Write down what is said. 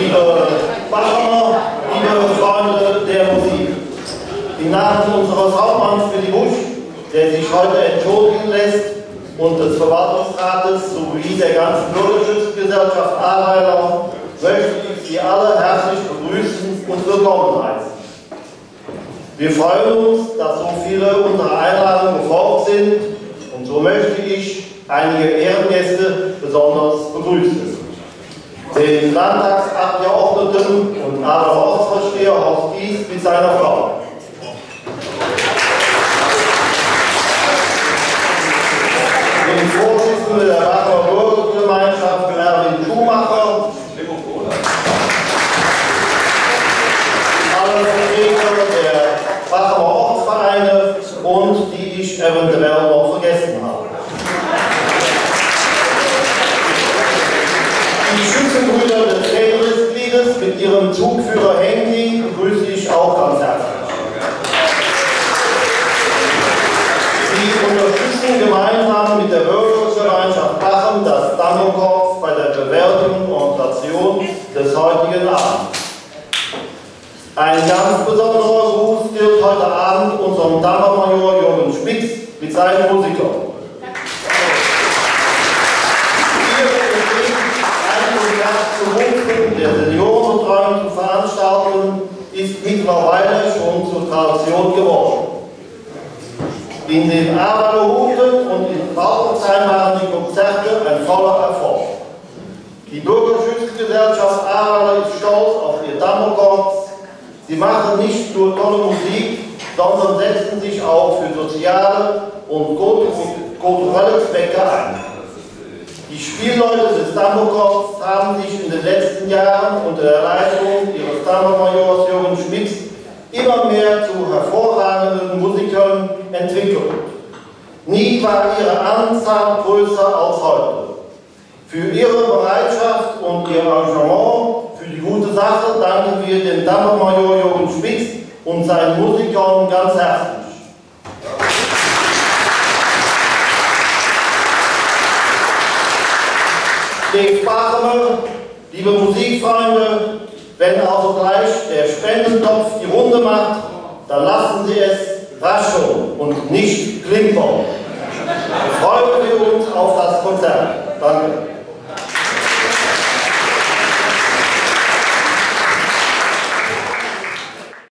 liebe Bacher, liebe Freunde der Musik. Im Namen unseres Hauptmanns Willi Busch, der sich heute entschuldigen lässt, und des Verwaltungsrates sowie der ganzen Bürgerschützengesellschaft Ahrweiler möchte ich Sie alle herzlich begrüßen und willkommen heißen. Wir freuen uns, dass so viele unserer Einladung gefolgt sind, und so möchte ich einige Ehrengäste besonders begrüßen. Den Landtagsabgeordneten und Ortsvorsteher Horst Gies mit seiner Frau. Den Vorsitzenden der Bacher Bürgergemeinschaft Erwin Schumacher. Alle Vertreter der Bacher Ortsvereine und die ich eventuell noch vergessen habe. Die Schützenbrüder des Fädelmitgliedes mit ihrem Zugführer Henki begrüße ich auch ganz herzlich. Sie unterstützen gemeinsam mit der Bürgergemeinschaft Bachen das Dammerkorps bei der Bewertung und Notation des heutigen Abends. Ein ganz besonderer Gruß gilt heute Abend unserem Dammermajor Jürgen Spitz mit seinen Musikern. Der Seniorenbetreuung zu veranstalten, ist mittlerweile schon zur Tradition geworden. In den Ahrweiler Huten und in Waldesheim waren die Konzerte ein voller Erfolg. Die Bürgerschützengesellschaft Ahrweiler ist stolz auf ihr Dammerkorps. Sie machen nicht nur tolle Musik, sondern setzen sich auch für soziale und kulturelle Zwecke ein. Die Spielleute des Dammerkorps haben sich in den letzten Jahren unter der Leitung ihres Dammermajors Jürgen Schmitz immer mehr zu hervorragenden Musikern entwickelt. Nie war ihre Anzahl größer als heute. Für ihre Bereitschaft und ihr Engagement für die gute Sache danken wir dem Dammermajor Jürgen Schmitz und seinen Musikern ganz herzlich. Liebe Bacher, liebe Musikfreunde, wenn also gleich der Spendentopf die Runde macht, dann lassen Sie es rascheln und nicht klimpern. Freuen wir uns auf das Konzert. Danke.